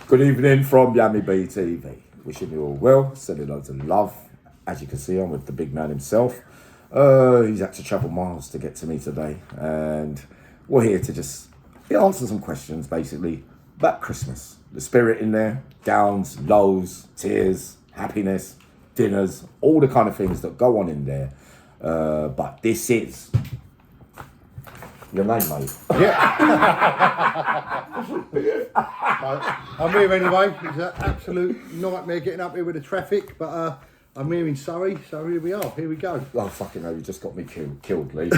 Good evening from Yammy TV. Wishing you all well, sending loads of love. As you can see, I'm with the big man himself. He's had to travel miles to get to me today, and we're here to just answer some questions, basically, about Christmas. The spirit in there, downs, lows, tears, happiness, dinners, all the kind of things that go on in there. But this is your name, mate. Yeah. I'm here anyway. It's an absolute nightmare getting up here with the traffic, but I'm here in Surrey, so here we are. Here we go. Oh, fucking hell, you just got me killed, Lee.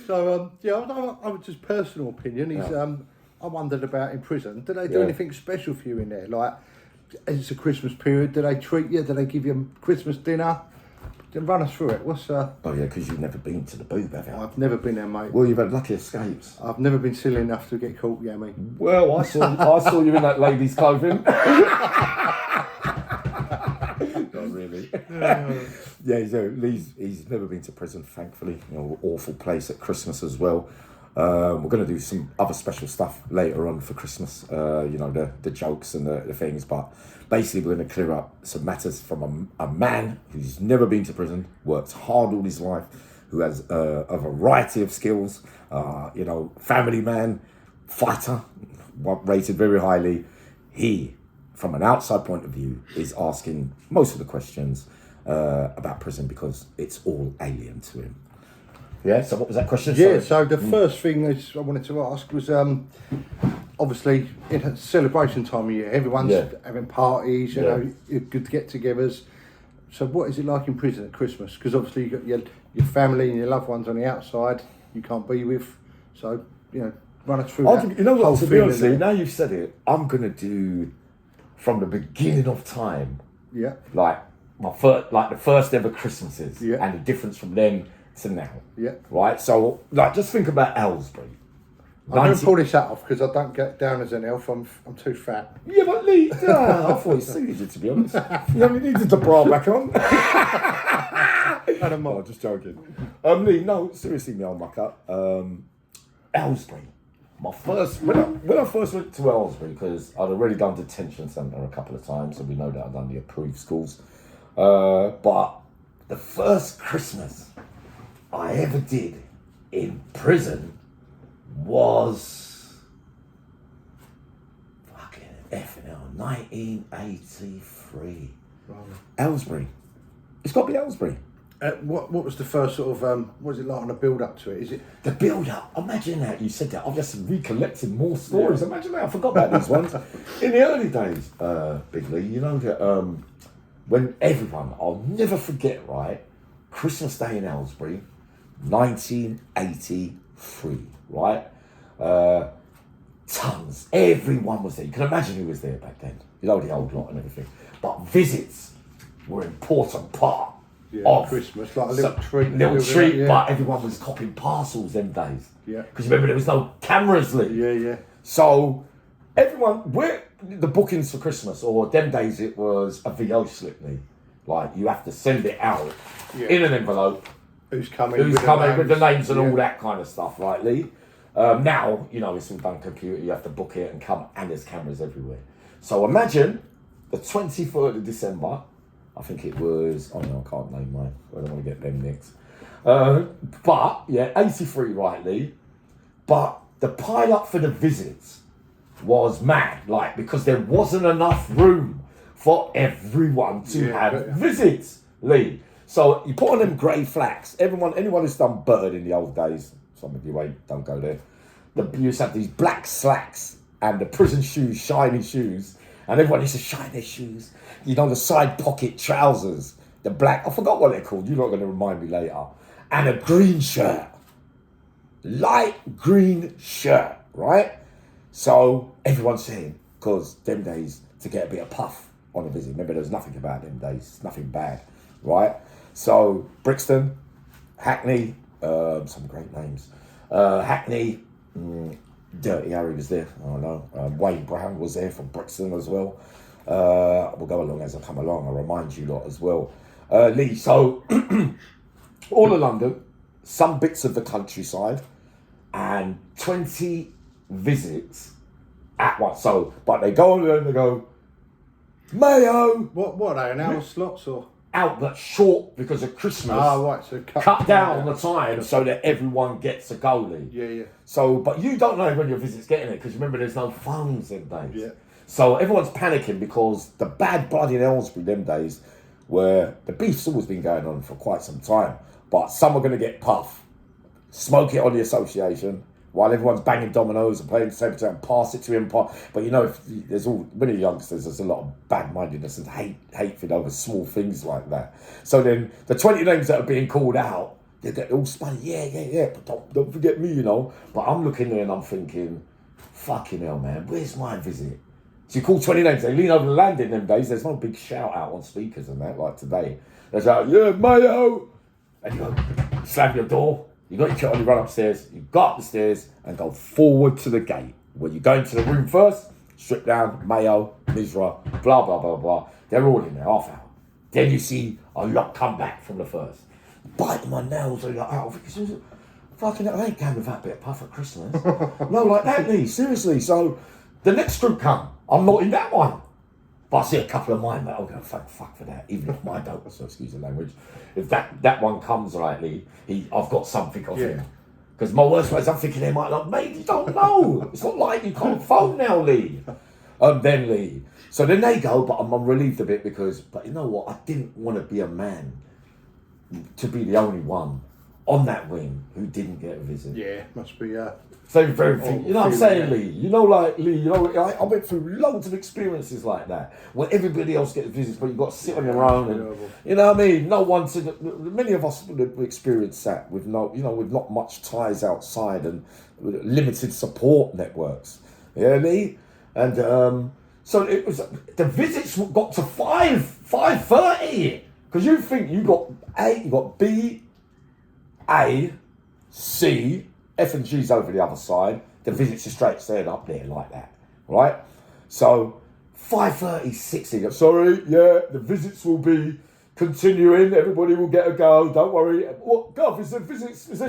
So, I was just personal opinion is I wondered about in prison. Do they do anything special for you in there? Like, it's a Christmas period, do they treat you? Do they give you a Christmas dinner? Then run us through it. What's Oh yeah, because you've never been to the booth, have you? I've never been there, mate. Well, you've had lucky escapes. I've never been silly enough to get caught, Yammy. Well, I saw you in that lady's clothing. Not really. Yeah, so he's never been to prison, thankfully. You know, awful place at Christmas as well. We're going to do some other special stuff later on for Christmas. You know, the jokes and the things, but basically we're going to clear up some matters from a man who's never been to prison, worked hard all his life, who has a variety of skills. You know, family man, fighter, rated very highly. He, from an outside point of view, is asking most of the questions about prison because it's all alien to him. Yeah, so what was that question? Yeah, so the first thing I wanted to ask was obviously in celebration time of year, everyone's having parties, you know, good get-togethers. So what is it like in prison at Christmas? Because obviously you've got your family and your loved ones on the outside you can't be with. So, you know, run us through that. You know what, to be honest, now you've said it, I'm going to do from the beginning of time, like the first ever Christmases and the difference from then to now. Yeah. Right? So, like, just think about Aylesbury. I'm going to pull this out off because I don't get down as an elf. I'm too fat. Yeah, but Lee, I thought you suited you, to be honest. You only needed the bra back on. I don't mind. Just joking. Lee, no, seriously, me old mucker. Aylesbury. My first, when I first went to Aylesbury, because I'd already done detention centre a couple of times, so we know that I'd done the approved schools. But the first Christmas I ever did in prison was fucking effing hell, 1983. Right. Aylesbury. It's got to be Aylesbury. What was the first sort of what was it like on the build up to it? Is it the build up? Imagine that you said that. I've just recollected more stories. Imagine that I forgot about these ones. In the early days, Big Lee, you know that when everyone, I'll never forget, right? Christmas Day in Aylesbury, 1983, right? Tons. Everyone was there. You can imagine who was there back then. You know, the old lot and everything. But visits were an important part of Christmas, like a little treat. But everyone was copying parcels them days. Yeah. Because remember, there was no cameras, Lee. Yeah. So everyone, the bookings for Christmas, or them days it was a VO slip, Lee. Like, you have to send it out in an envelope. Who's coming with the names and all that kind of stuff, right, Lee? Now, you know, it's all done computer, you have to book it and come, and there's cameras everywhere. So imagine the 23rd of December, I think it was, I can't name mine, I don't want to get them next. But, 83, right, Lee? But the pile-up for the visits was mad, like, because there wasn't enough room for everyone to have visits, Lee. So you put on them grey flags. Anyone who's done Bird in the old days, some of you don't go there. You used to have these black slacks and the prison shoes, shiny shoes, and everyone used to shine their shoes. You know, the side pocket trousers, the black, I forgot what they're called. You're not going to remind me later. And a green shirt, light green shirt, right? So everyone's saying, because them days to get a bit of puff on a visit. Remember, there was nothing about them days, nothing bad, right? So Brixton, Hackney, some great names. Hackney, Dirty Harry was there. I don't know. Wayne Brown was there from Brixton as well. We'll go along as I come along. I'll remind you lot as well. Lee, so all of London, some bits of the countryside, and 20 visits at once. So, but they go on there and they go, Mayo! What are they, an hour slots or? Out, but short because of Christmas. Ah, right, so cut down the time so that everyone gets a goalie. Yeah. So, but you don't know when your visit's getting it because remember there's no phones them days. Yeah. So everyone's panicking because the bad blood in Aylesbury them days where the beef's always been going on for quite some time. But some are going to get puff, smoke it on the association while everyone's banging dominoes and playing secretary and pass it to him. But you know, if there's all many youngsters, there's a lot of bad-mindedness and hatred over small things like that. So then the 20 names that are being called out, they get all spun. Yeah. But don't forget me, you know. But I'm looking there and I'm thinking, fucking hell, man, where's my visit? So you call 20 names, they lean over the land in them days. There's no big shout out on speakers and that like today. There's like, yeah, Mayo, and you go slam your door. You got your kit on, you run upstairs, you go up the stairs and go forward to the gate. When you go into the room first, strip down, Mayo, Misra, blah, blah, blah, blah. They're all in there, half hour. Then you see a lot come back from the first. Biting my nails, and you're like, oh, fucking hell, I ain't going with that bit of puff at Christmas. No, like that, Lee, seriously. So the next group come, I'm not in that one. But I see a couple of mine that I'm going to fuck for that, even if mine don't, so excuse the language. If that one comes rightly, I've got something off him. Because my worst ways, I'm thinking they might not, mate, you don't know. It's not like you can't phone now, Lee. Then Lee. So then they go, but I'm relieved a bit but you know what? I didn't want to be a man to be the only one on that wing who didn't get a visit. Yeah, must be, So very, you know what I'm saying, Lee? You know, like, Lee, you know, I went through loads of experiences like that, where everybody else gets visits, but you've got to sit on your own, and, you know what I mean? No one many of us would experience that with with not much ties outside and limited support networks. You know what I mean? And so it was, the visits got to 5:30, because you think you got B, A, C, F and G's over the other side. The visits are straight staying up there like that, right? So 5:30, 60. Sorry, yeah, the visits will be continuing. Everybody will get a go. Don't worry. What, Gov? Is there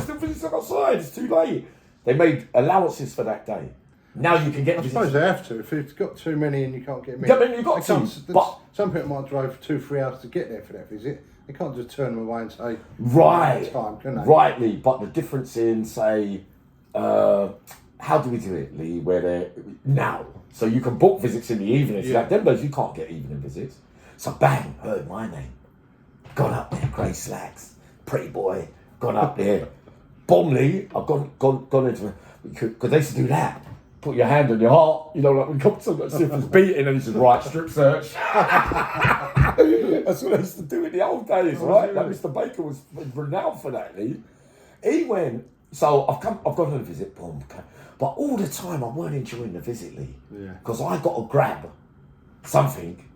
still visits outside? It's too late. They made allowances for that day. Now you can get visits. I suppose they have to. If you've got too many and you can't get them in. Yeah, I mean, you've got to. But some people might drive 2-3 hours to get there for that visit. They can't just turn them away and say, right, time, can they? Rightly, but the difference in, say, how do we do it, Lee, where they're now? So you can book visits in the evening. Yeah. Like them days, you can't get evening visits. So bang, heard my name. Gone up there, grey slacks, pretty boy, gone up there. Bombly, I've gone into, because they used to do that. Put your hand on your heart, you know, like when comes to see if it's beating and you just right, strip search. That's what they used to do in the old days, right? Like Mr. Baker was renowned for that, Lee. He went, so I've gone on a visit, boom, but all the time I weren't enjoying the visit, Lee. Yeah. Because I got to grab something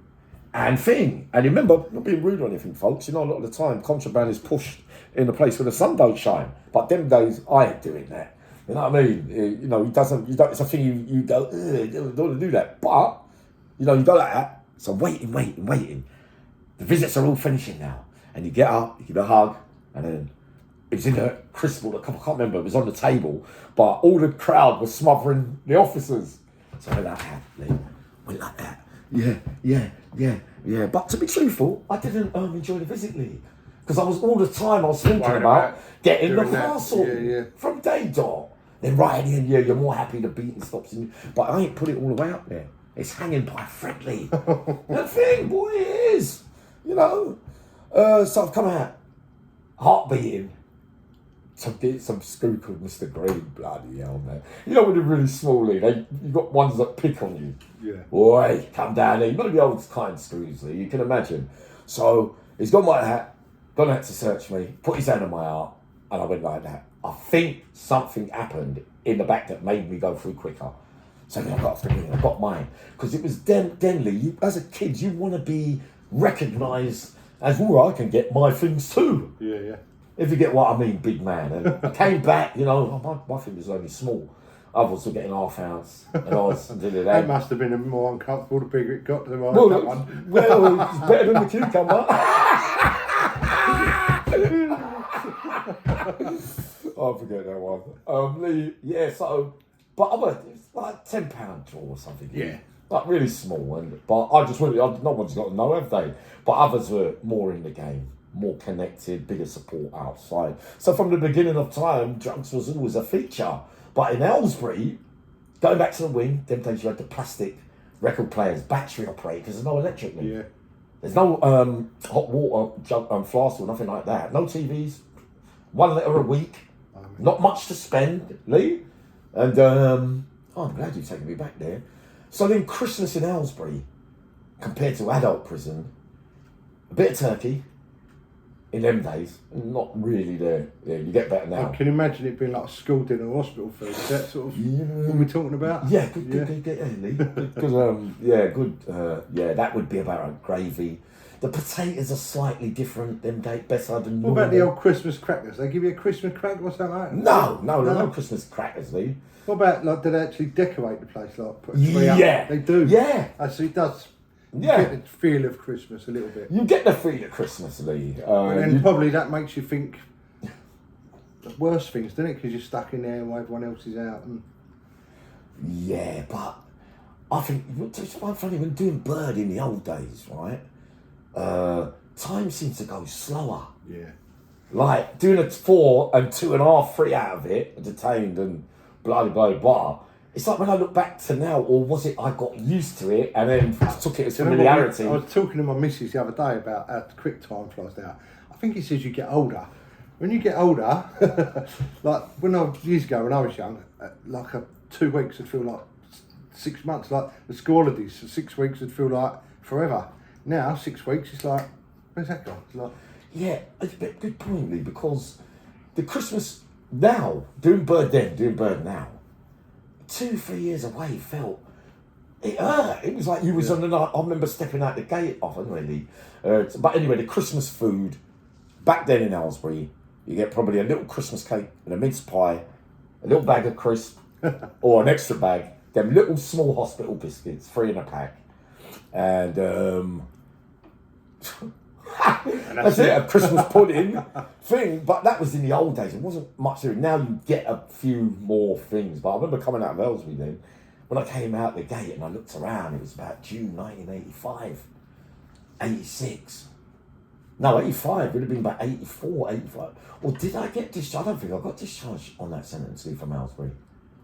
and thing. And remember, not being rude or anything, folks, you know, a lot of the time contraband is pushed in a place where the sun don't shine. But them days, I ain't doing that. You know what I mean? You know, it's a thing you go, don't want to do that. But, you know, you go like that. So waiting. The visits are all finishing now. And you get up, you give a hug, and then it was in a crystal, I can't remember, it was on the table, but all the crowd was smothering the officers. So I went like that, Lee. Went like that. Yeah. But to be truthful, I didn't enjoy the visit, Lee. Because I was thinking about getting the parcel from day dot. Then right in the end, you're more happy the beating stops in you. But I ain't put it all the way up there. It's hanging by a thread, Lee. The thing, boy, it is. You know. So I've come out, heart beating. Some screw called Mr. Green, bloody hell, man. You know when they're really small, Lee, you got ones that pick on you. Yeah. Boy, come down there. Not the old kind screws, Lee, you can imagine. So he's got my hat, gone out to search me, put his hand on my heart, and I went like that. I think something happened in the back that made me go through quicker. So then I got off the ring, I got mine. Because it was Lee, as a kid, you want to be recognised as, I can get my things too. Yeah. If you get what I mean, big man. And I came back, my thing was only small. Others were getting half ounce, and I was did it. That must have been more uncomfortable the bigger it got than that one. Well, it's better than the cucumber. I forget that one. Lee, yeah, so, but it's like £10 draw or something. Yeah. Like really small, but I just really, no one's got to know, have they? But others were more in the game, more connected, bigger support outside. So from the beginning of time, drugs was always a feature. But in Aylesbury, going back to the wing, them days you had the plastic record players, battery operated, because there's no electric. Yeah. There's no hot water flask or nothing like that. No TVs. 1 litre a week. Not much to spend, Lee. And I'm glad you've taken me back there. So then Christmas in Aylesbury, compared to adult prison, a bit of turkey in them days, not really there. Yeah, you get better now. I can imagine it being like school dinner or hospital food. Is that sort of what we're talking about? Yeah, good, Lee. Because, that would be about gravy. The potatoes are slightly different, them better than What about the old Christmas crackers? They give you a Christmas cracker or something like that? No Christmas crackers, Lee. What about, like, do they actually decorate the place? Like, put a tree up? They do? Yeah. Actually, it does. Yeah. You get the feel of Christmas a little bit. You get the feel of Christmas, Lee. And then probably that makes you think the worst things, doesn't it? Because you're stuck in there while everyone else is out. And... Yeah, but I think it's quite funny when doing Bird in the old days, right? Time seems to go slower. Yeah. Like doing a 4 and 2.5, 3 out of it, detained and blah blah blah. It's like when I look back to now, or was it I got used to it and then took it as familiarity? I was talking to my missus the other day about how quick time flies now. I think it says you get older. When you get older, like years ago when I was young, 2 weeks would feel like 6 months. Like the school holidays, so 6 weeks would feel like forever. Now 6 weeks, it's like, where's that gone? It's like, yeah, it's a bit good point, Lee, because the Christmas now, doing Bird then, doing Bird now, 2-3 years away felt, it hurt. It was like you was on the night. I remember stepping out the gate often, really. But anyway, the Christmas food, back then in Aylesbury, you get probably a little Christmas cake and a mince pie, a little bag of crisps, or an extra bag, them little small hospital biscuits, 3 in a pack. And that's it, a Christmas pudding thing. But that was in the old days. It wasn't much there. Now you get a few more things. But I remember coming out of Aylesbury then, when I came out the gate and I looked around, it was about June 1985, 86. No, 85, it would have been about 84, 85. Or did I get discharged? I don't think I got discharged on that sentence, Lee, from Aylesbury.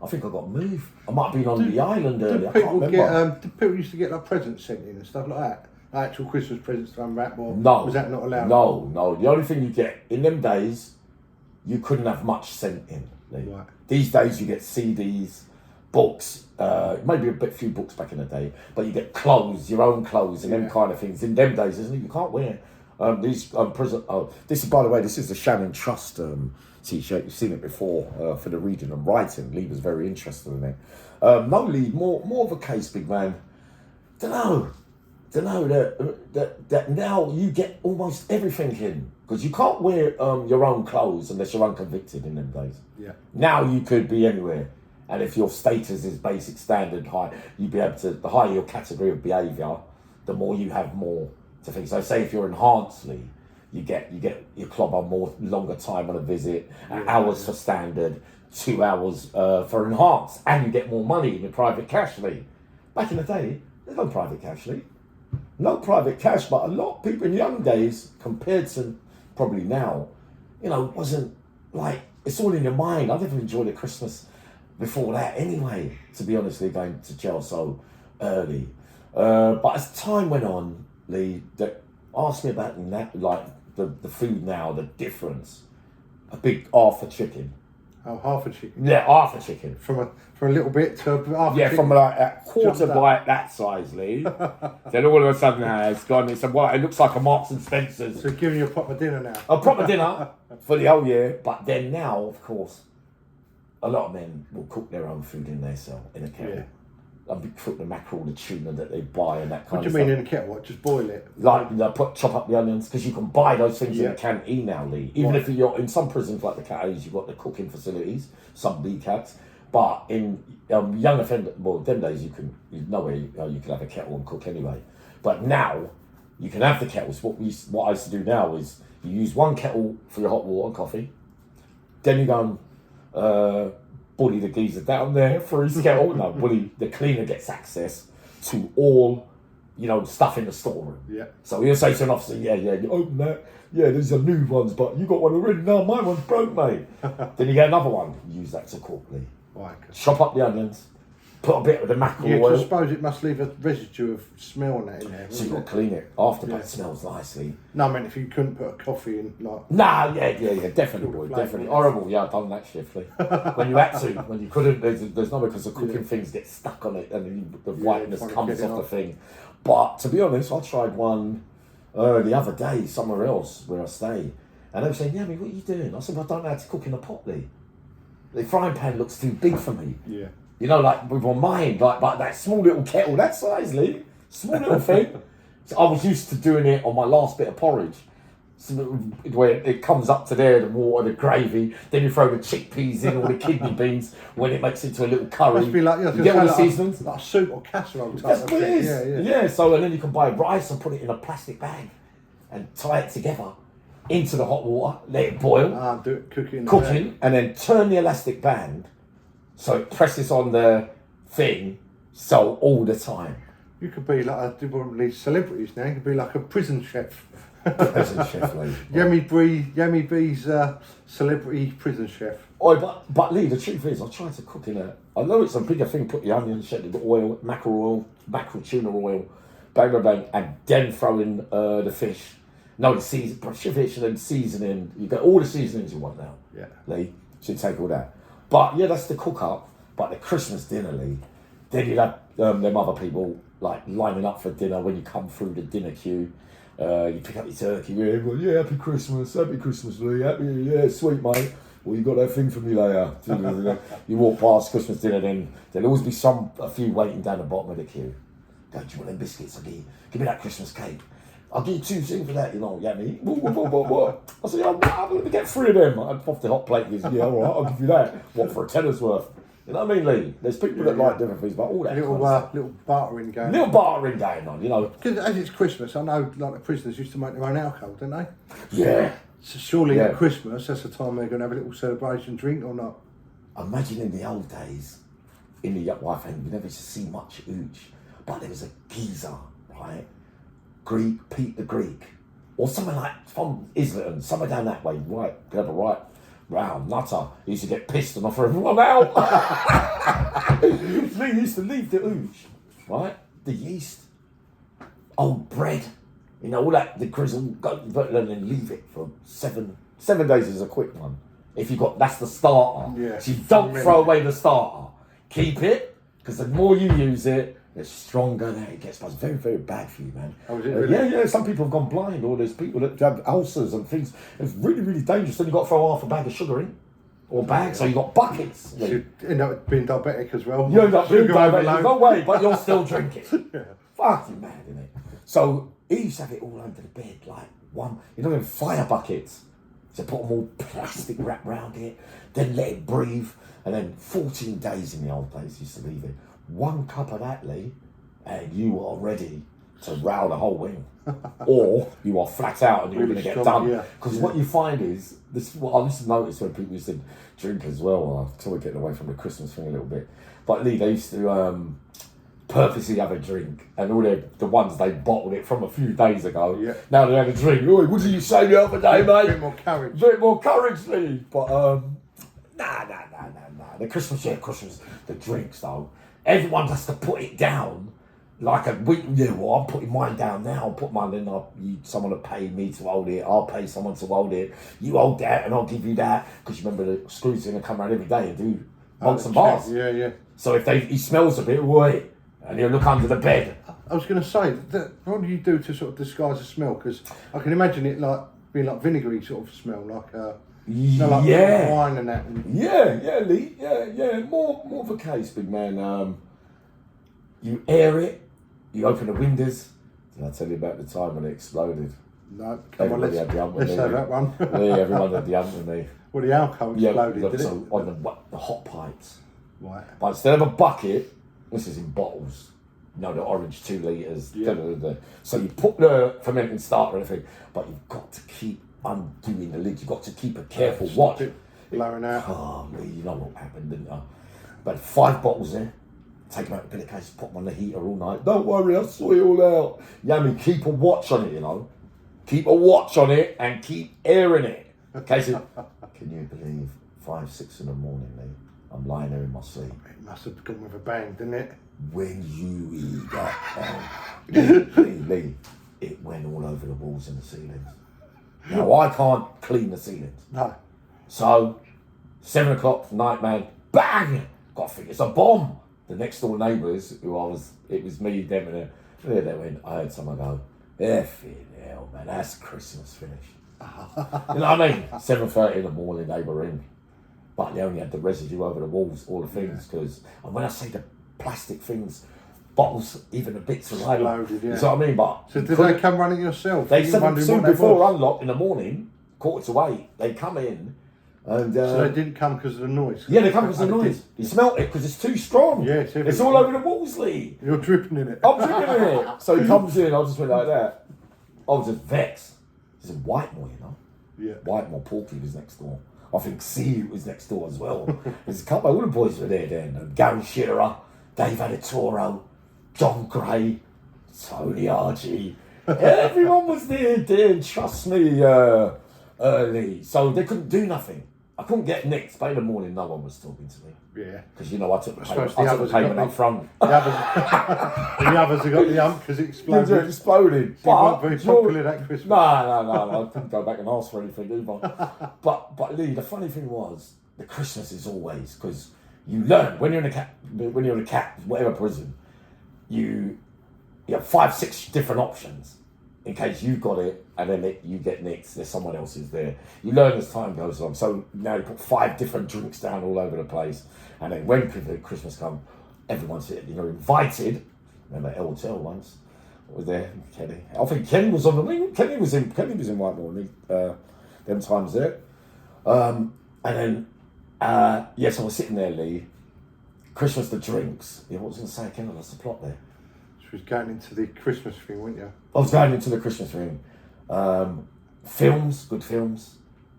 I think I got moved. I might have been on the island earlier. I can't remember. Did people used to get like presents sent in and stuff like that? Actual Christmas presents to unwrap, or no, was that not allowed? No. The only thing you get in them days, you couldn't have much sent in. Right. These days you get CDs, books, maybe a few books back in the day, but you get clothes, your own clothes, and them kind of things. In them days, isn't it? You can't wear these present. Oh, this is, by the way, this is the Shannon Trust t-shirt. You've seen it before for the reading and writing. Lee was very interested in it. No, Lee, more of a case, big man. Don't know that now you get almost everything in, because you can't wear your own clothes unless you're unconvicted in them days. Yeah. Now you could be anywhere, and if your status is basic standard high, you'd be able to. The higher your category of behaviour, the more you have more to think. So say if you're enhanced, Lee, you get your club on more longer time on a visit, hours for standard, 2 hours for enhanced, and you get more money in your private cash, Lee. Back in the day, there's no private cash, Lee. No private cash, but a lot of people in young days, compared to probably now, wasn't like, it's all in your mind. I never enjoyed a Christmas before that anyway, to be honest, going to jail so early. But as time went on, Lee, asked me about like the food now, the difference. A big half a chicken. Oh, half a chicken. Yeah, half a chicken. From a little bit to half a chicken. From like a quarter bite that size, Lee. Then all of a sudden it's gone. It looks like a Marks and Spencer's. So giving you a proper dinner now. A proper dinner for the whole year. But then now, of course, a lot of men will cook their own food in their cell, in a kettle. Yeah. And cook the mackerel, the tuna that they buy and that kind of stuff. What do you mean in a kettle? What, just boil it? Like, chop up the onions, because you can buy those things in a canteen now, Lee. Even if you're in some prisons like the Catos, you've got the cooking facilities, some BCATs. But in young offender, them days you can have a kettle and cook anyway. But now you can have the kettles. What I used to do now is you use one kettle for your hot water and coffee, Then you go and bully the geezer down there for his kettle. No, bully, the cleaner gets access to all, stuff in the storeroom. Yeah. So he'll say to an officer, you open that. Yeah, these are new ones, but you got one already. No, my one's broke, mate. Then you get another one. Use that to cook, Lee. Right. Chop up the onions. Put a bit of the mackerel Yeah, oil. I suppose it must leave a residue of smell on that in there. So you've got to clean it after, but it smells nicely. No, I mean, if you couldn't put a coffee in, like... Nah, yeah, definitely, boy, definitely. Horrible, yeah, I've done that shift, Lee. When you had to, when you couldn't, there's no way, because the cooking things get stuck on it and the whiteness comes off the thing. But to be honest, I tried one the other day somewhere else where I stay, and they were saying, Yammy, what are you doing? I said, I don't know how to cook in a pot, Lee. The frying pan looks too big for me. Yeah. Like with my mind, like that small little kettle, that size, Lee, small little thing. So I was used to doing it on my last bit of porridge, so where it comes up to there, the water, the gravy, then you throw the chickpeas in or the kidney beans when it makes it into a little curry. Must be like, you get all the seasonings. Like a soup or casserole type That's of what it thing. is. Yeah. So and then you can buy rice and put it in a plastic bag and tie it together into the hot water, let it boil. Do it, cooking, and then turn the elastic band so it presses on the thing, so all the time. You could be like one of these celebrities now. You could be like a prison chef. Prison chef, Lee. Yammy B's celebrity prison chef. Oh, but Lee, the truth is, I tried to cook in a. I know it's a bigger thing. Put the onions, the oil, mackerel tuna oil, bang, and then throw in the fish. No, the fish and then seasoning. You get all the seasonings you want now. Yeah. Lee, should take all that. But yeah, that's the cook up. But the Christmas dinner, Lee, then you'd have them other people like lining up for dinner when you come through the dinner queue. You pick up your turkey, happy Christmas, Lee, sweet mate. Well, you got that thing for me later. You walk past Christmas dinner, then there'll always be a few waiting down the bottom of the queue. Go, do you want them biscuits? Give me that Christmas cake. I'll give you 2 things for that, Yammy. What? I said, I'm going to get 3 of them. I'd off the hot plate. He goes, yeah, all right, I'll give you that. What, for a tenner's worth? You know what I mean, Lee? There's people that like different things, but all that little bartering going on. Little bartering going on, Because as it's Christmas, I know like the prisoners used to make their own alcohol, didn't they? Yeah. So surely at Christmas, that's the time they're going to have a little celebration drink or not? Imagine in the old days, in the wife family, we never used to see much ooch, but there was a geezer, right? Pete the Greek, or something like from Islington, somewhere down that way, right? Have a right round nutter. He used to get pissed and offer everyone out. Lee used to leave the ooch, right? The yeast, old bread, all that, the grizzle, go and then leave it for 7 days is a quick one. If you got, that's the starter. Yeah. So you don't throw away the starter. Keep it, because the more you use it, the stronger that it gets. But it's very, very bad for you, man. Oh, is it really? Yeah. Some people have gone blind, or there's people that have ulcers and things. It's really, really dangerous. Then you've got to throw half a bag of sugar in, or bags, so you've got buckets. You end up being diabetic as well. You end up being diabetic, no way, but you'll still drink it. Yeah. Fucking mad, isn't it? So he used to have it all under the bed, like in fire buckets. So put them all plastic wrap around it, then let it breathe, and then 14 days in the old days used to leave it. 1 cup of that, Lee, and you are ready to row the whole wing. Or you are flat out and you're Really going to get strong, done. Because what you find is, this is what I used to notice when people used to drink as well, I'm sort of getting away from the Christmas thing a little bit. But Lee, they used to purposely have a drink, and all the ones they bottled it from a few days ago. Yeah. Now they have a drink. Oi, what did you say the other day, mate? A bit more courage. Bit more courage, Lee. But nah. The Christmas, the drinks though. Everyone has to put it down. Like I'm putting mine down now. I'll put mine in. Someone will pay me to hold it. I'll pay someone to hold it. You hold that, and I'll give you that. Because you remember the Scrooge's going to come around every day and do monks and bars. Yeah. So if he smells a bit, wait, and he'll look under the bed. I was going to say, what do you do to sort of disguise the smell? Because I can imagine it like being like vinegary sort of smell, like wine and that. Yeah, Lee. Yeah. More of a case, big man. You air it. You open the windows. Did I tell you about the time when it exploded? No, come Everybody on, had the hump with let's me. have that one. Yeah, everyone had the hump with me. Well, the alcohol exploded, did it? So on the hot pipes. Right. But instead of a bucket, this is in bottles. The orange 2 litres. Yeah. So you put the fermenting starter and everything, but you've got to keep undoing the lid. You've got to keep a careful watch. blowing out. Oh, Lee, you know what happened, didn't you? But 5 bottles there. Take them out the pillowcase, put them on the heater all night. Don't worry, I'll sort it all out. Yammy, keep a watch on it, you know. Keep a watch on it and keep airing it. Can you believe 5, 6 in the morning, Lee? I'm lying there in my sleep. It must have gone with a bang, didn't it? When you eat that Lee, it went all over the walls and the ceilings. Now, I can't clean the ceilings. No. So, 7 o'clock, night, man, bang! Got to think it's a bomb. The next door neighbours, it was me, them, and they went, I heard someone go, effing hell, man, that's Christmas finished. You know what I mean? 7:30 in the morning, they were in. But they only had the residue over the walls, all the things, and when I say the plastic things, bottles, even the bits of loaded, yeah. You know what I mean? But so did they come running yourself? They said soon before unlock in the morning, 7:45, they come in. And, so they didn't come because of the noise? Yeah, they come because of the noise. You smelt it because it's too strong. Yeah, it's all over the walls, Lee. You're dripping in it. I'm dripping in it. So he comes in, I just went like that. I was just vexed. He's in Whitemore, you know. Yeah. Whitemore, Porky was next door. I think C was next door as well. There's a couple of all the boys were there then. Gary Shearer, Dave Aditoro, John Gray, Tony Archie. Everyone was there, and trust me, early. So they couldn't do nothing. I couldn't get nicked. By the morning, no one was talking to me. Yeah. Because, you know, I took the payment up front. The others have got the ump because it exploded. It exploded. But weren't very popular that Christmas. No. I didn't go back and ask for anything either. But Lee, the funny thing was, the Christmas is always, because you learn, when you're in a cat, whatever prison, you have 5, 6 different options. In case you've got it and then you get nicked, there's someone else who's there. You learn as time goes on. So now you put 5 different drinks down all over the place. And then when Christmas comes, everyone's invited. Remember LTL once was there, Kenny. I think Kenny was on the wing. Kenny was in Whitemore, them times there. And then so I was sitting there, Lee. Christmas, the drinks. Yeah, what was I going to say, Kenny? What's the plot there? She was going into the Christmas thing, weren't you? I was going into the Christmas thing. Films, good films.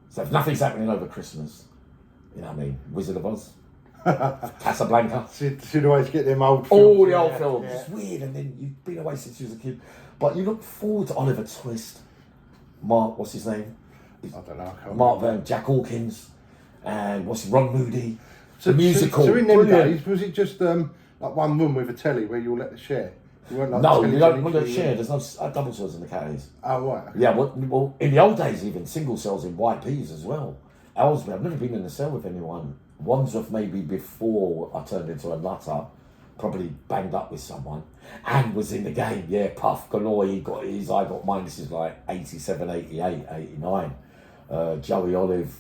So if nothing's happening over Christmas, you know what I mean? Wizard of Oz, Casablanca. She'd always get them old films. All the old films. Yeah. It's weird, and then you've been away since you was a kid. But you look forward to Oliver Twist. Mark, what's his name? I don't know. Mark Van, Jack Hawkins, and Ron Moody. The musical. So in them days, was it just like one room with a telly where you all let the share? You weren't like no, you don't share. There's no double cells in the carriers. Oh, right. Okay. Yeah, well, in the old days, even single cells in YPs as well. Ellesmere, I've never been in a cell with anyone. Wandsworth, maybe before I turned into a nutter, probably banged up with someone and was in the game. Yeah, puff galore. He got his, I got mine. This is like 87, 88, 89. Joey Olive,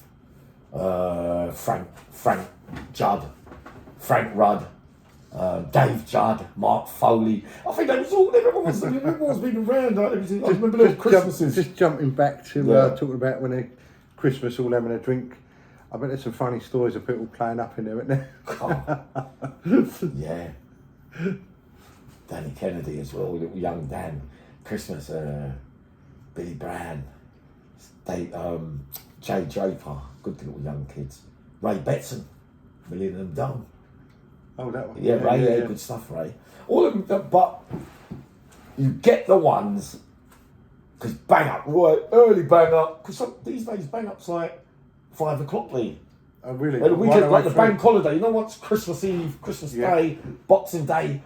Frank Judd, Frank Rudd. Dave Judd, Mark Foley. I think everyone was been around. I remember little Christmases. Just jumping back to talking about when they Christmas all having a drink. I bet there's some funny stories of people playing up in there, isn't there? Yeah. Danny Kennedy as well, little young Dan. Christmas, Billy Brand, Jay Draper, good little young kids. Ray Betson, Million and Dumb. Oh, that one. Yeah, Ray, yeah, good stuff, Ray. All of them, but you get the ones, because bang up, right, early bang up, because these days bang up's like 5 o'clock, Lee. Oh, really? And the weekend, like the bank holiday, you know what's Christmas Eve, Christmas Day, Boxing Day,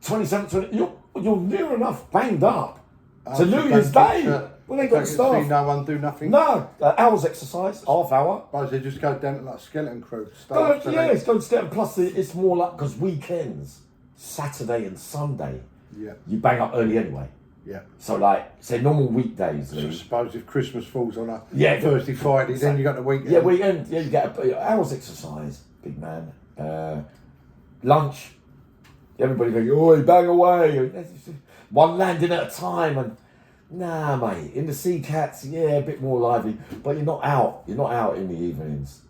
27th, you're near enough banged up to New Year's Day. When they got staff. See no one do nothing? No, hours exercise, half hour. But they just go down to like skeleton crew. It's going skeleton. Plus, it's more like, because weekends, Saturday and Sunday, you bang up early anyway. Yeah. So, like, say normal weekdays. So I suppose if Christmas falls on a Thursday, Friday, then you got the weekend. Yeah, weekend. Yeah, you get hours exercise, big man. Lunch. Everybody going, oh, bang away. One landing at a time and. Nah, mate. In the Sea Cats, a bit more lively, but you're not out. You're not out in the evenings,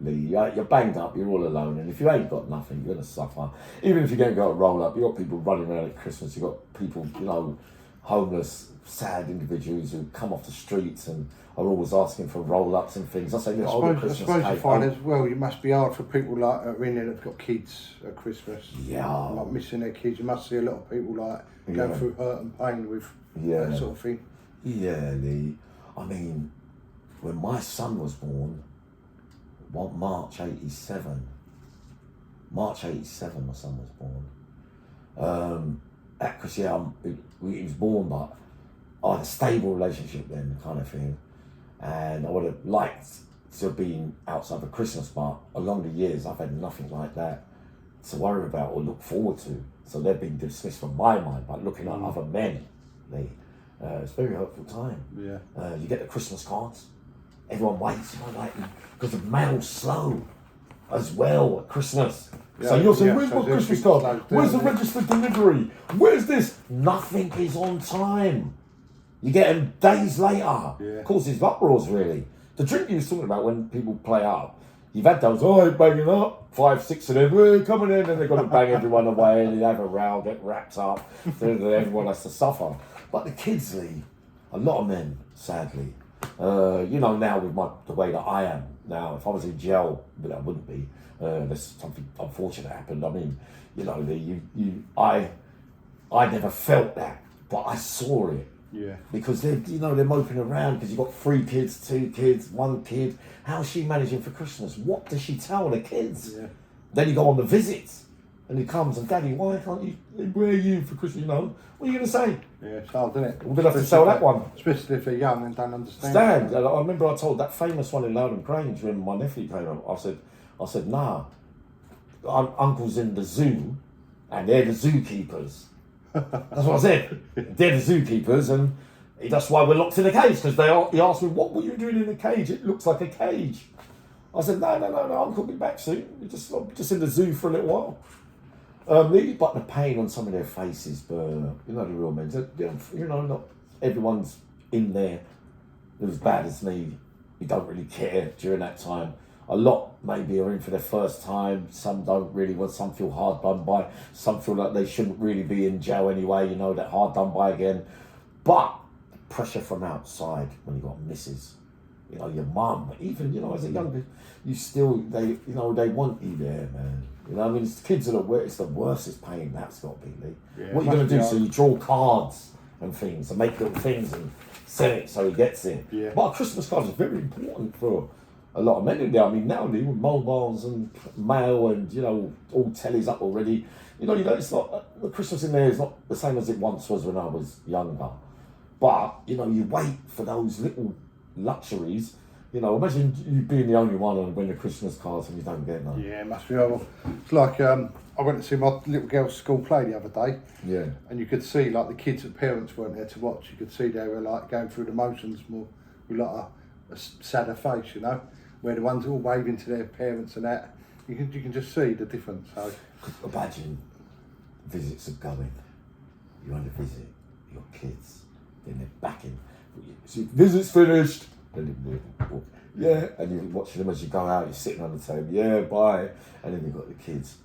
Lee. You're banged up. You're all alone, and if you ain't got nothing, you're gonna suffer. Even if you don't go roll up, you got people running around at Christmas. You got people, homeless, sad individuals who come off the streets and are always asking for roll-ups and things. I say, look, I suppose you find as well, it must be hard for people like that are in there that've got kids at Christmas. Yeah. Like missing their kids. You must see a lot of people like going through hurt and pain with that sort of thing. Yeah, Lee. I mean, when my son was born, March 87, my son was born. At Christmas, he was born, but I had a stable relationship then, kind of thing. And I would have liked to have been outside for Christmas, but along the years, I've had nothing like that to worry about or look forward to. So they've been dismissed from my mind, but looking at other men, it's a very hurtful time. Yeah. You get the Christmas cards, everyone waits, because the mail's slow as well at Christmas. Yeah, so you're saying, where's so my Christmas card? Where's the registered delivery? Where's this? Nothing is on time. You get them days later. Yeah. Causes uproars, really. The drink you was talking about when people play up, you've had those, oh, banging up, 5, 6 of them, we're coming in, and they've got to bang everyone away, and you have a row, get wrapped up, so everyone has to suffer. But the kids, Lee, a lot of men, sadly, now with the way that I am now, if I was in jail, but I wouldn't be, there's something unfortunate happened. I mean, I never felt that, but I saw it. Yeah. Because they're moping around because you've got 3 kids, 2 kids, 1 kid. How's she managing for Christmas? What does she tell the kids? Yeah. Then you go on the visits and he comes and, Daddy, why can't you, where are you for Christmas? What are you going to say? Yeah, it's hard, isn't it? We're going to have to sell that one. Especially if they're young and don't understand. I remember I told that famous one in Loudon Grange when my nephew came up. I said, nah, Uncle's in the zoo and they're the zookeepers. That's what I said. They're the zookeepers, and that's why we're locked in a cage. Because he asked me, "What were you doing in the cage? It looks like a cage." I said, "No, Uncle will be back soon. We're just in the zoo for a little while." But the pain on some of their faces, the real men. Not everyone's in there as bad as me. You don't really care during that time. A lot maybe are in for their first time. Some don't really want. Some feel hard done by. Some feel like they shouldn't really be in jail anyway. That hard done by again. But pressure from outside when you got missus, your mum, even as a younger, you still they want you there, man. I mean, it's the kids it's the worstest pain that's got to be, Lee. Yeah, what are you gonna do? So you draw cards and things and make little things and sell it so he gets it. Yeah. But Christmas cards are very important for a lot of men in there. I mean, now with mobiles and mail and all tellies up already. It's not the Christmas in there is not the same as it once was when I was younger. But you wait for those little luxuries. Imagine you being the only one and win the Christmas cards and you don't get none. Yeah, it must be horrible. It's like I went to see my little girl's school play the other day. Yeah. And you could see like the kids and parents weren't there to watch. You could see they were like going through the motions more with like a sadder face, where the ones all waving to their parents and that. You can just see the difference. So imagine visits are going. You're on a visit, your kids, then they're back in. See, visit's finished. Then yeah, and you're watching them as you go out, you're sitting on the table, yeah, bye. And then you've got the kids.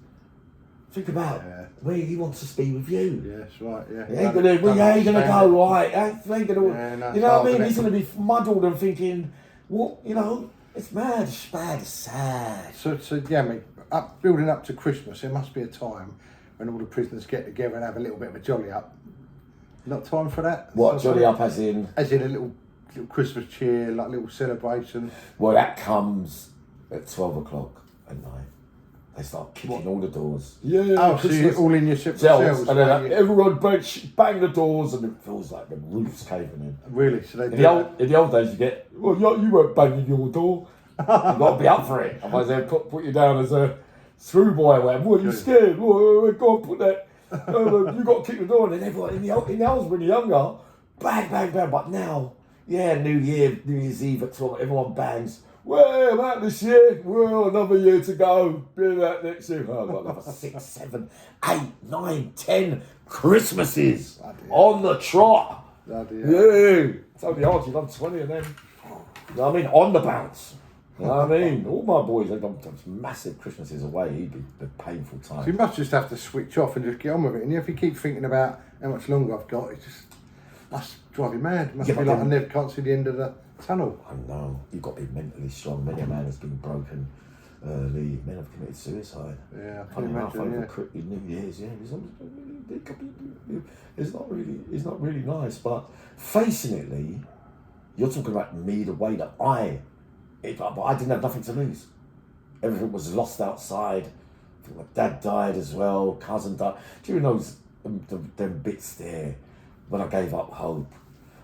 Think about where he wants to be with you. Yeah, that's right, yeah. He ain't gonna go, right? He ain't gonna, you know what I mean? He's gonna be muddled and thinking, what, it's mad, it's bad, it's sad. So Yammy, building up to Christmas, there must be a time when all the prisoners get together and have a little bit of a jolly up. Not time for that? What, jolly up as in? As in a little Christmas cheer, like little celebration. Well, that comes at 12 o'clock at night. They start kicking all the doors. Yeah, oh, so you're all in your separate cells. And then everyone bang the doors and it feels like the roof's caving in. Really? So they in the old days, you get, well, you weren't banging your door. You've got to be up for it. Otherwise they'll put you down as a screw boy or whatever. What, are you scared? Well, go on, put that. You got to kick the door. And then everyone, in the old when you're younger, bang, bang, bang. But now, New Year's Eve at 12, everyone bangs. Well, I'm out this year. Well, another year to go. Be that next year. Oh, I've got another 6, 7, 8, 9, 10 Christmases on the trot. Yeah. It's only hard. You've done 20 of them. You know what I mean? On the bounce. You know what I mean? All my boys, they've done massive Christmases away. It'd be a painful time. So you must just have to switch off and just get on with it. And if you keep thinking about how much longer I've got, it's just... Must drive you mad. Must Yeah, be but like I then- never can't see the end of the tunnel. I know, you've got to be mentally strong. Many a man has been broken. Men have committed suicide. Yeah, I can Funny enough, imagine. over New Year's, it's not really nice. But facing it, Lee, you're talking about me, the way that but I didn't have nothing to lose. Everything was lost outside. I think my dad died as well. Cousin died. Do you know them bits there when I gave up hope?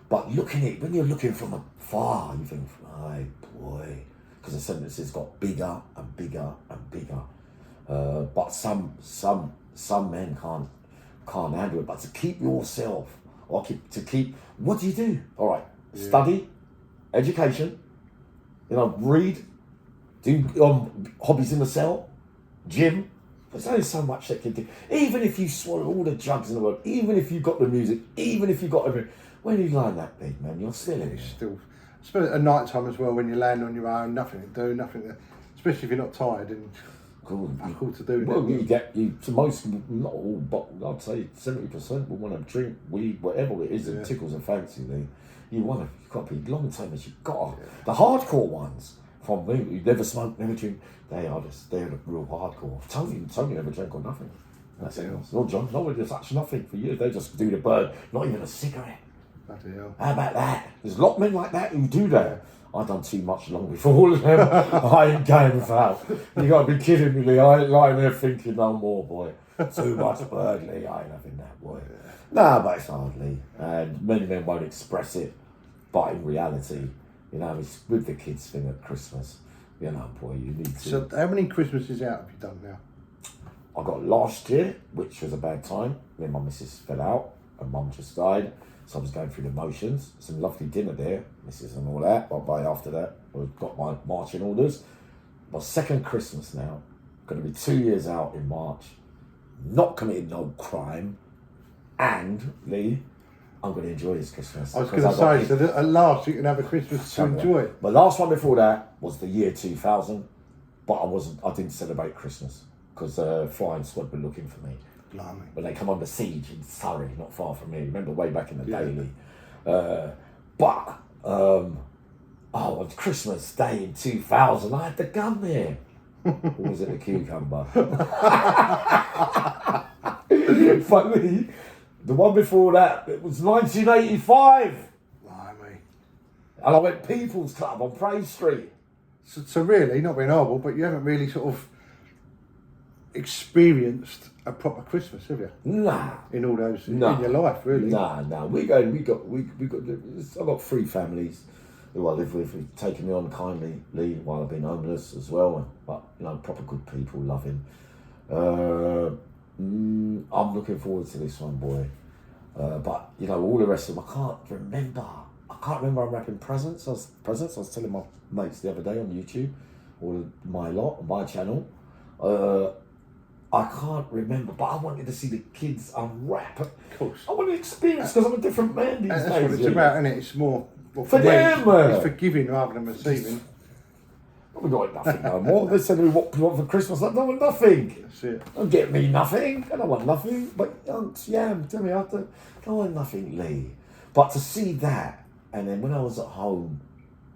But looking at it, when you're looking from afar, you think, "My boy," because the sentences got bigger and bigger and bigger. But some men can't handle it. But to keep yourself, what do you do? All right, study, education. Read, do hobbies in the cell, gym. There's only so much that can do. Even if you swallow all the drugs in the world, even if you got the music, even if you got everything, when you lie that big, man, you're still in it. Still, especially at night time as well, when you're laying on your own, nothing to do, especially if you're not tired and Cool. cool to do. Well, to most, not all, but I'd say 70% will want to drink weed, whatever it is, that tickles a fancy. You've got to be long timers. You've got the hardcore ones. From me, who never smoke, never drink, they're the real hardcore. Tony never drank or nothing. That's it. No, John, nobody does touch nothing for you. They just do the bird, not even a cigarette. Bloody hell. How about that? There's a lot of men like that who do that. I've done too much long before all of them. I ain't going without. You got to be kidding me, Lee. I ain't lying there thinking no more, boy. Too much bird, Lee. I ain't having that, boy. Nah, but it's hard, Lee. And many men won't express it. But in reality, it's with the kids thing at Christmas. Boy, you need to. So how many Christmases out have you done now? I got last year, which was a bad time. Me and my missus fell out, and Mum just died. So I was going through the motions. Some lovely dinner there, missus and all that. But by after that, I've got my marching orders. My second Christmas now, going to be 2 years out in March. Not committing no crime. And, Lee, I'm going to enjoy this Christmas. I was going to say, so that at last you can have a Christmas to enjoy. The last one before that was the year 2000, but I didn't celebrate Christmas because Flying Squad were looking for me. Blimey. When they come under siege in Surrey, not far from me. Remember way back in the day, Lee. On Christmas Day in 2000, I had the gun there. Or was it the cucumber? Funny. The one before that, it was 1985. Blimey. And I went People's Club on Praise Street. So really, not being horrible, but you haven't really sort of experienced a proper Christmas, have you? Nah. In all those, in your life, really? Nah. I've got 3 families who I live with who've taken me on kindly, Lee, while I've been homeless as well. But, proper good people, loving. I'm looking forward to this one, boy. But all the rest of them, I can't remember I'm wrapping presents. I was telling my mates the other day on YouTube, or my channel. I can't remember, but I wanted to see the kids unwrap. Of course. I want to experience because I'm a different man these days. That's what it's about, isn't it? It's more for them. It's forgiving rather than receiving. We got nothing no more. They said, what do you want for Christmas? I don't want nothing. That's it. Don't get me nothing. I don't want nothing. But tell me after. I don't want nothing, Lee. But to see that, and then when I was at home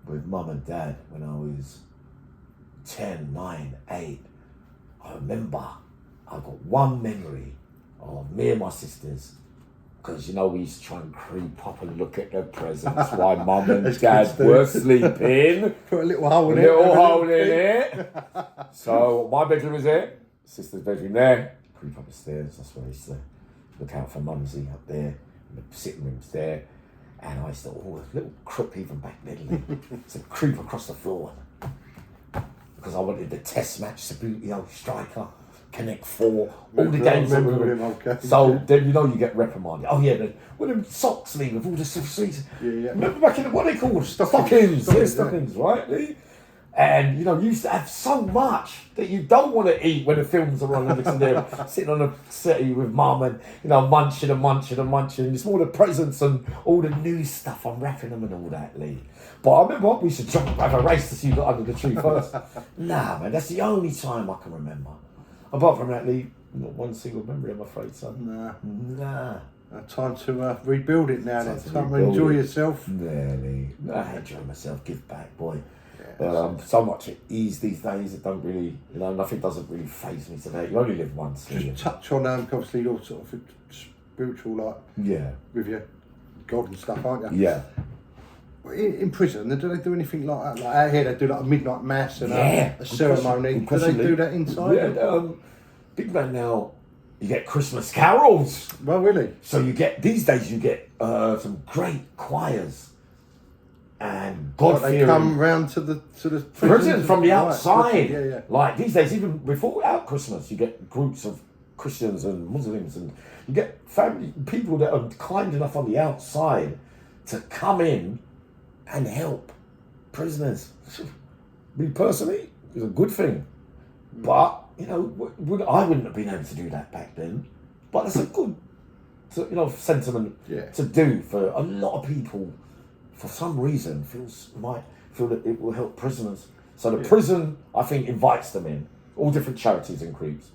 with Mum and Dad, when I was 10, 9, 8, I remember I've got one memory of me and my sisters. Because we used to try and creep up and look at the presents while Mum and Dad were sleeping. Put a little hole in it. So my bedroom was there, sister's bedroom there. Creep up the stairs. That's where I used to look out for Mumsy up there. The sitting room's there. And I used to, a little crook even back then. So creep across the floor. Because I wanted the test match, Sabutio, Striker, Connect 4, all the games. So then you get reprimanded. Oh yeah, with them socks, Lee, with all the sweets. Yeah. Remember back in what they called stockings, right, Lee? And you used to have so much that you don't want to eat when the films are on and it's there sitting on a settee with Mum and munching. It's more the presents and all the new stuff. I'm wrapping them and all that, Lee. But I remember we should have a race to see who got under the tree first. Nah, man, that's the only time I can remember. Apart from that, Lee, not one single memory, I'm afraid, son. Nah. Time to rebuild it now. Then to time to rebuild enjoy it. yourself. Really, I enjoy myself. Give back, boy. Yeah, So much at ease these days. It don't really, nothing doesn't really faze me today. You only live once. just touch on obviously your sort of spiritual, like with your God and stuff, aren't you? Yeah. In prison, do they do anything like that? Like out here, they do like a midnight mass and a ceremony. Do they do that inside? Yeah, big man now. You get Christmas carols. Well, really? So these days you get some great choirs and God-fearing. They come round to the prison from the outside. Yeah. Like these days, even without Christmas, you get groups of Christians and Muslims, and you get people that are kind enough on the outside to come in and help prisoners. Me personally, it's a good thing. But, I wouldn't have been able to do that back then. But it's a good, sentiment to do for a lot of people. For some reason, might feel that it will help prisoners. So the prison, I think, invites them in. All different charities and groups.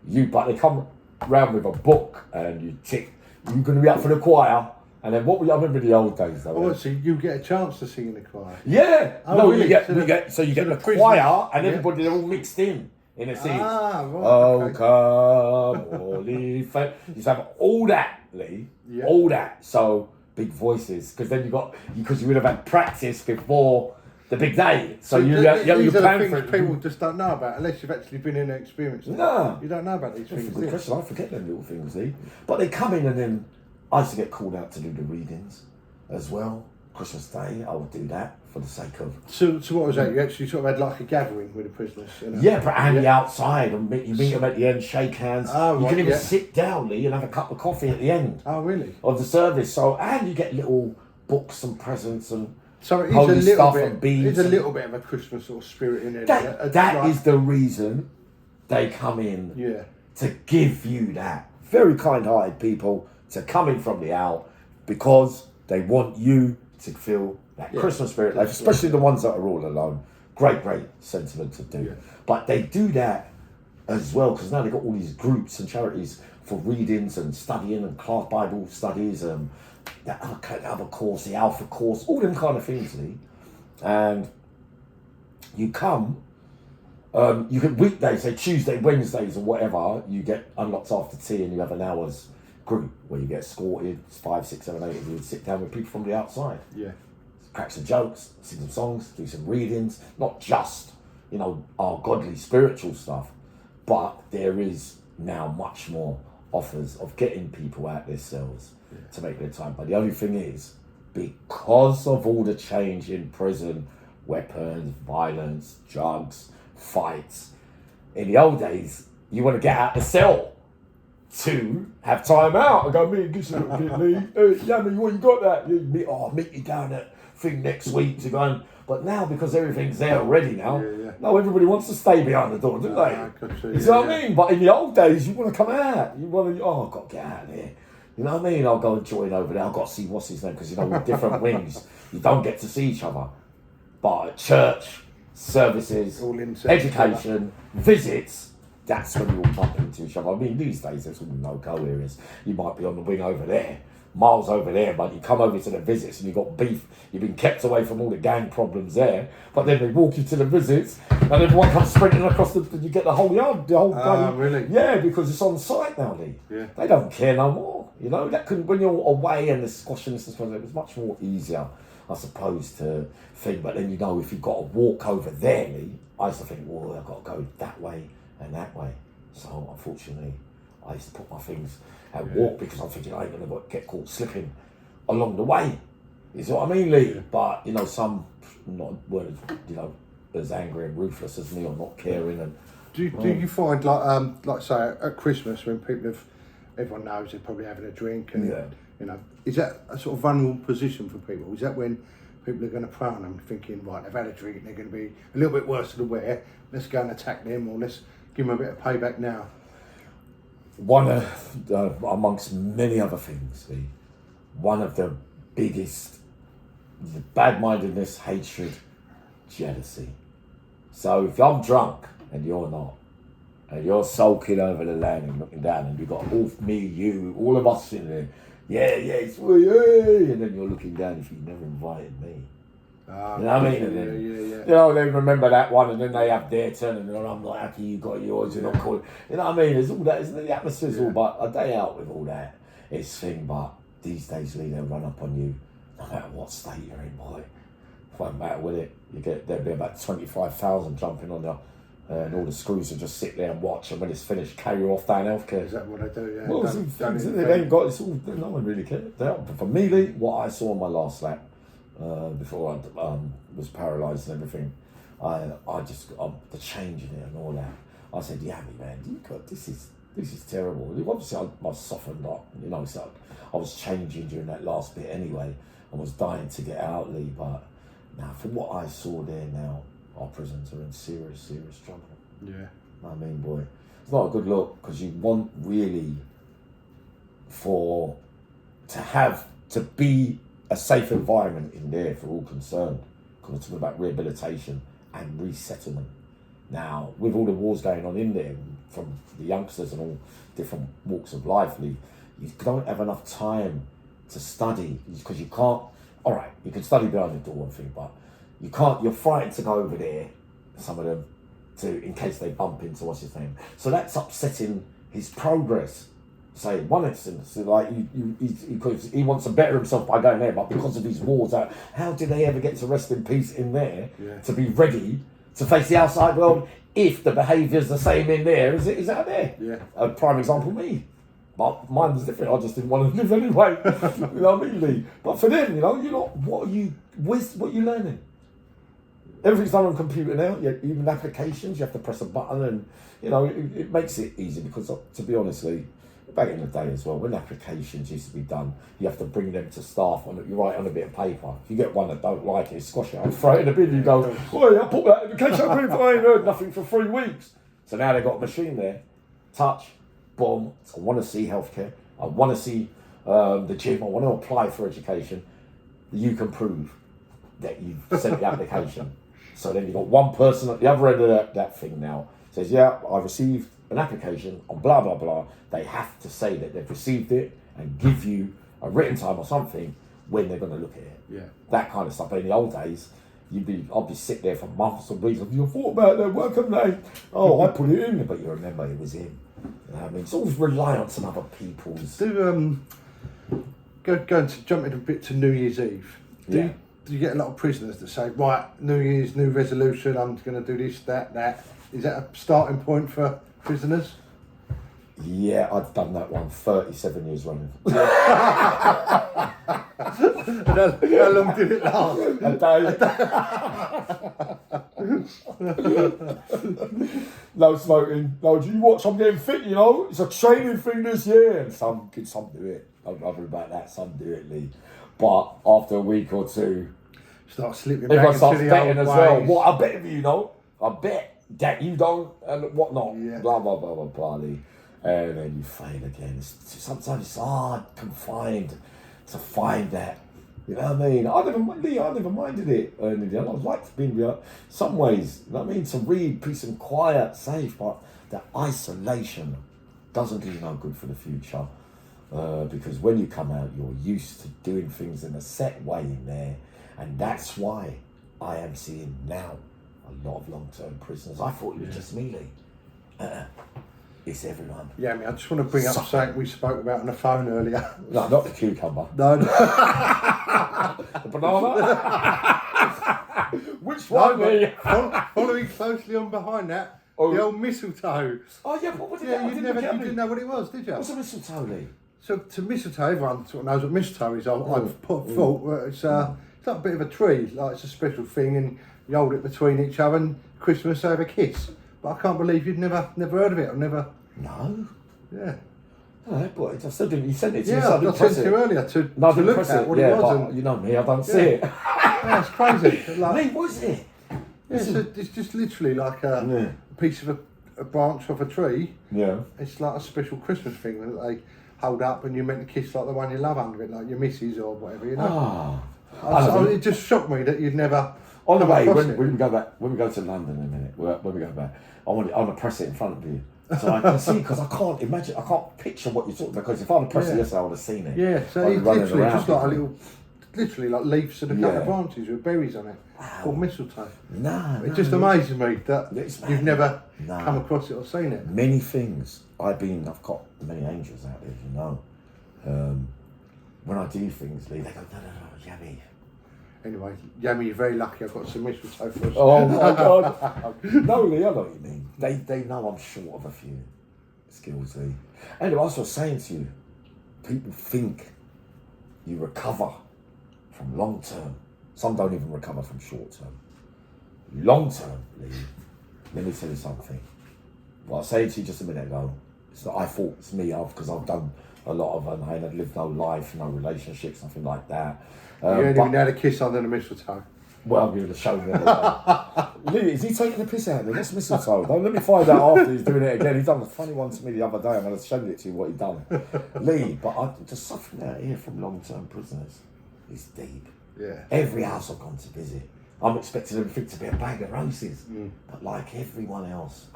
But they come round with a book and you tick, you're going to be up for the choir. And then I remember the old days though. Oh, so you get a chance to sing in the choir? Yeah. Oh, no, really? you get the choir and everybody, they're all mixed in a scene. Ah, right. Oh, okay. come, holy faith. You just have all that, Lee. Yeah. All that. So big voices, because then you would have had practice before the big day. So these you are the plan for things it. people just don't know about unless you've actually been in and experienced it. No. You don't know about these That's a things. good question. I forget them little things, Lee. But they come in and then I used to get called out to do the readings as well. Christmas Day, I would do that for the sake of. So what was that? You actually sort of had like a gathering with the prisoners? Yeah, but the outside, and you meet them at the end, shake hands. Oh, you right, can even sit down, Lee, and have a cup of coffee at the end. Oh, really? Of the service. So, and you get little books and presents and So it is holy a little stuff bit. and beads. It's a little bit of a Christmas sort of spirit in it. That is the reason they come in. Yeah. To give you that. Very kind-hearted people to come in from the out because they want you to feel that Christmas spirit, like, especially the ones that are all alone. Great sentiment to do. Yeah. But they do that as well because now they've got all these groups and charities for readings and studying and class Bible studies and that other course, the Alpha course, all them kind of things, Lee. And you come, you get weekdays, say Tuesday, Wednesdays or whatever, you get unlocked after tea and you have an hour's group where you get escorted, 5, 6, 7, 8 of you, sit down with people from the outside. Yeah. Crack some jokes, sing some songs, do some readings, not just, our godly spiritual stuff, but there is now much more offers of getting people out their cells to make their time. But the only thing is, because of all the change in prison, weapons, violence, drugs, fights, in the old days, you want to get out the cell to have time out. I go, me and this little bit, Lee. Hey, Yammy, what you got that? I'll meet you down at thing next week to go and. But now, because everything's there already now, no, everybody wants to stay behind the door, don't they? You see what I mean? But in the old days, you want to come out. You want to, I've got to get out of here. You know what I mean? I'll go and join over there. I've got to see what's his name, because, with different wings, you don't get to see each other. But at church, services, education, visits, that's when you all bump into each other. I mean, these days, there's all no-go areas. You might be on the wing over there, miles over there, but you come over to the visits and you've got beef. You've been kept away from all the gang problems there, but then they walk you to the visits and everyone comes sprinting across you get the whole yard, the whole really? Yeah, because it's on site now, Lee. Yeah. They don't care no more. That couldn't, when you're away and there's squashing this, it was much more easier, I suppose, to think. But then, if you've got to walk over there, Lee, I used to think, well, I've got to go that way and that way. So, unfortunately, I used to put my things and walk because I'm thinking I ain't going to get caught slipping along the way. You see what I mean, Lee? Yeah. But, some weren't, as angry and ruthless as me or not caring. And do you find, like say, at Christmas when everyone knows they're probably having a drink and, is that a sort of vulnerable position for people? Is that when people are going to prey on them thinking, right, they've had a drink, they're going to be a little bit worse than aware, let's go and attack them or let's give them a bit of payback now? One of, amongst many other things, one of the biggest, the bad-mindedness, hatred, jealousy. So if I'm drunk and you're not, and you're sulking over the land and looking down, and you've got all me, you, all of us sitting there it's for you. And then you're looking down if you never invited me. You know what I mean? And then, you know, they remember that one, and then they have their turn, and then I'm not happy you got yours, you're not calling. You know what I mean? There's all that, isn't it? The atmosphere's all, but a day out with all that, it's thing, but these days, Lee, they'll run up on you, no matter what state you're in, boy. It won't matter, will it? There'll be about 25,000 jumping on you, and all the screws will just sit there and watch, and when it's finished, carry you off down healthcare. Is that what they do? Yeah. Well, some things, they ain't got, it's all, no one really cares. For me, Lee, what I saw on my last lap, before I was paralysed and everything, I just the change in it and all that. I said, Yammy, man, this is terrible. Obviously, I softened up, you know. So I was changing during that last bit anyway. I was dying to get out, Lee. But now, from what I saw there now, our prisons are in serious trouble. Yeah. I mean, boy, it's not a good look because you want really to be a safe environment in there for all concerned, because we're talking about rehabilitation and resettlement. Now, with all the wars going on in there, from the youngsters and all different walks of life, you don't have enough time to study, because you can't, all right, you can study behind the door and thing, but you can't, you're frightened to go over there, some of them, in case they bump into what's his name. So that's upsetting his progress. Say one instance, like he wants to better himself by going there, but because of these wars, how did they ever get to rest in peace in there to be ready to face the outside world if the behaviour's the same in there as it is out there? Yeah. A prime example, me. But mine was different. I just didn't want to live anyway. You know what I mean, Lee? But for them, you know, what are you learning? Everything's done on computer now. Even applications, you have to press a button, and you know it makes it easy, because to be honest, Lee, back in the day as well, when applications used to be done, you have to bring them to staff, you write on a bit of paper. If you get one that don't like it, squash it out, throw it in the bin, you go, I put that application up here, I ain't heard nothing for 3 weeks. So now they've got a machine there, touch, boom, I want to see healthcare, I want to see the gym, I want to apply for education. You can prove that you've sent the application. So then you've got one person at the other end of that thing now, says, yeah, I received an application on blah blah blah. They have to say that they've received it and give you a written time or something when they're going to look at it. Yeah. That kind of stuff. But in the old days, I'd be sit there for months and weeks. You thought about that welcome name. Oh, I put it in, but you remember it was him. You know what I mean? It's always reliance on other people's. Jumping a bit to New Year's Eve. Do you get a lot of prisoners that say, right, New Year's, new resolution, I'm going to do this, that? Is that a starting point for prisoners? Yeah, I've done that one 37 years running. How long did it last? A day. No smoking. No, do you watch? I'm getting fit, you know. It's a training thing this year. And some do it. I'm rather about that. Some do it, Lee. But after a week or two, start slipping back everyone into starts the betting old as well. ways. What I bet if you know, I bet that you don't, and whatnot. Yeah. Blah blah blah blah blah. Lee. And then you fail again. Sometimes it's hard, confined to find that. You know what I mean? I never minded it. I liked being some ways. You know what I mean? To read, peace and quiet, safe, but the isolation doesn't do you no good for the future. Because when you come out, you're used to doing things in a set way in there, and that's why I am seeing now a lot of long-term prisoners. I thought it was just me, Lee. It's everyone. Yeah, I just want to bring up something we spoke about on the phone earlier. No, not the cucumber. No. The banana? Which one, Lee? Following closely on behind that, the old mistletoe. Oh, yeah, but what did you didn't know what it was, did you? What's a mistletoe, Lee? So to mistletoe, everyone sort of knows what mistletoe is. I've put thought it's like a bit of a tree, like it's a special thing, and you hold it between each other, and Christmas they have a kiss. But I can't believe you'd never heard of it. I've never. No. Yeah. Oh, boy, I still didn't. You sent it to me. Yeah, I sent it to you earlier to look at what it was. But you know me, I don't see it. Yeah, it's crazy. Like, Lee, what is it? Yeah, it's just literally like a piece of a branch off a tree. Yeah. It's like a special Christmas thing that they hold up, and you're meant to kiss like the one you love under it, like your missus or whatever, you know. Oh. It just shocked me that you'd never. On the way, when we go to London in a minute, when we go back, I want to press it in front of you. So I can see, because I can't imagine, I can't picture what you're talking about, because if I'm a person yesterday, I would have seen it. Yeah, so Like it's running literally around just like a with it. little, literally like leaves and a couple of branches with berries on it, called mistletoe. It just amazes me that you've never come across it or seen it. Many things. I've got many angels out there, you know. When I do things, Lee, they go, no, Yammy. Anyway, Yammy, you're very lucky. I've got some mistletoe for us. Oh my God. No, Lee, I know what you mean. They know I'm short of a few skills, Lee. And I was also saying to you, people think you recover from long term. Some don't even recover from short term. Long term, Lee, let me tell you something. What I was saying to you just a minute ago, it's not I thought it's me, because I've done a lot of them. I ain't lived no life, no relationships, nothing like that. You ain't even had a kiss under the mistletoe. Well, I'm going to show you that. Lee, is he taking the piss out of me? What's mistletoe? Don't let me find out after he's doing it again. He done a funny one to me the other day. I'm going to show it to you what he done. Lee, but the suffering out here from long-term prisoners is deep. Yeah. Every house I've gone to visit, I'm expecting everything to be a bag of roses. But like everyone else,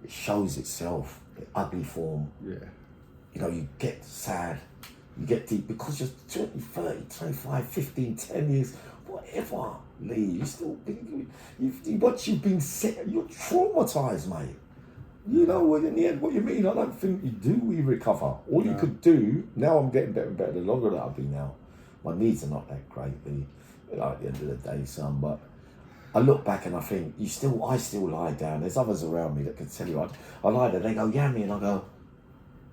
it shows itself in ugly form. Yeah. You know, you get sad, you get deep, because you're 20, 30, 25, 15, 10 years, whatever, Lee, you still, once you've been set, you're traumatised, mate. You know, in the end, what you mean, I don't think you do recover. All you could do, now I'm getting better and better the longer that I've been now. My needs are not that great, Lee, at the end of the day, son, but I look back and I think, I still lie down. There's others around me that can tell you, I lie there, they go, Yammy, and I go,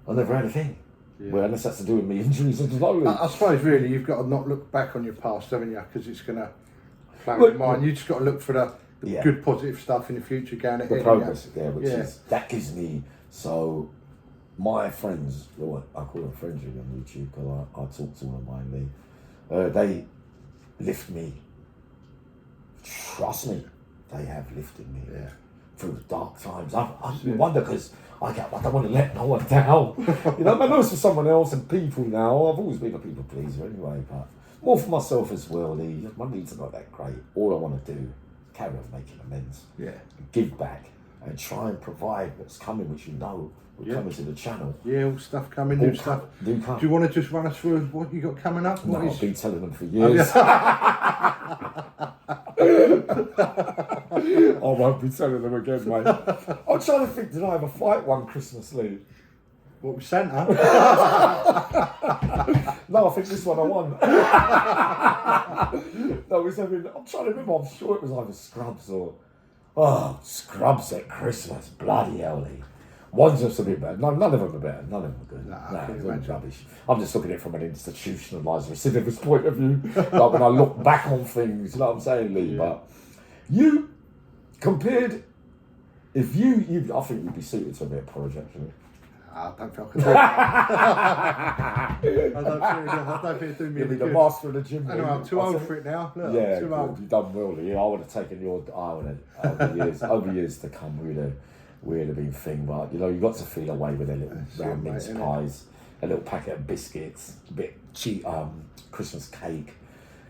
I never had a thing. Yeah. Well, unless that's to do with me injuries and slowly. I suppose really you've got to not look back on your past, haven't you? Because it's going to flow in your mind. You just got to look for the good positive stuff in the future going ahead. The progress, which is, that gives me, so my friends, I call them friends really on YouTube, because I talk to them on mine, they lift me. Trust me, they have lifted me through dark times. I wonder, because I don't want to let no one down. You know, I know it's for someone else and people now. I've always been a people pleaser anyway, but more for myself as well. My needs are not that great. All I want to do is carry on making amends. Yeah. Give back and try and provide what's coming, which you know will come into the channel. Yeah, all stuff coming, new stuff. Do come. Do you want to just run us through what you got coming up? No, I've been telling them for years. I won't be telling them again, mate. I'm trying to think, did I ever fight one Christmas, Lee? What, with Santa? No, I think this one I won. No, I'm trying to remember, I'm sure it was either Scrubs or... Oh, Scrubs at Christmas, bloody hell, Lee. One's just a bit better. No, none of them are better. None of them are good. Nah, it's all rubbish. I'm just looking at it from an institutionalised recidivist point of view. Like when I look back on things, you know what I'm saying, Lee? Yeah. But you, compared, if you, I think you'd be suited to a bit of porridge, actually. I don't think I can do it. I don't think it'd do me You'll be the master of the gym. I know, I'm too old for it now. Look, yeah, too old. You've done well, Lee. I would have taken over years to come, we'd have been thing, but you know, you got to feel away with a little round mince pies, a little packet of biscuits, a bit cheap Christmas cake,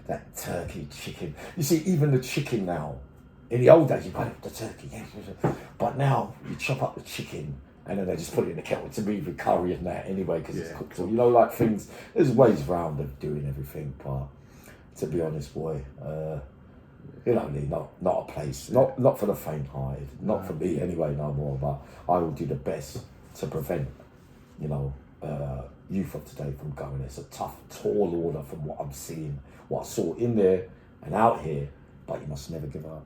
that turkey, chicken. You see, even the chicken now, in the old days you got the turkey, but now you chop up the chicken and then they just put it in the kettle to be with curry and that anyway, because it's cooked. So, you know, like things, there's ways round of doing everything, but to be honest, boy, you know, not a place, not for the faint-hearted, not for me anyway, no more. But I will do the best to prevent, you know, youth of today from going. It's a tough, tall order from what I'm seeing, what I saw in there and out here. But you must never give up,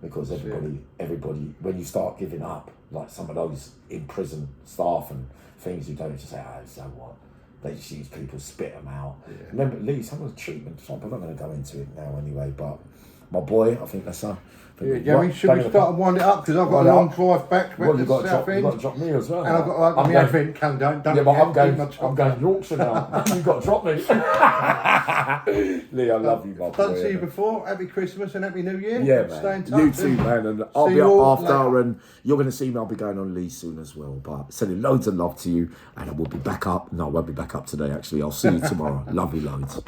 because everybody, when you start giving up, like some of those in prison staff and things, you don't just say, oh, so what? They just use people, spit them out. Yeah. Remember, Lee, some of the treatment, I'm not going to go into it now anyway, but my boy, I think that's Yammy, should we start and wind it up? Because I've got a long drive back to the south end. You've got to drop me as well. And I've got my advent calendar. Yeah, but I'm going Yorkshire now. You've got to drop me. Lee, I love you, my boy. Don't see you before. Happy Christmas and Happy New Year. Yeah, man. Stay in touch. You too, man. And I'll be up after, and you're going to see me. I'll be going on Lee soon as well. But sending loads of love to you, and I will be back up. No, I won't be back up today, actually. I'll see you tomorrow. Love you loads.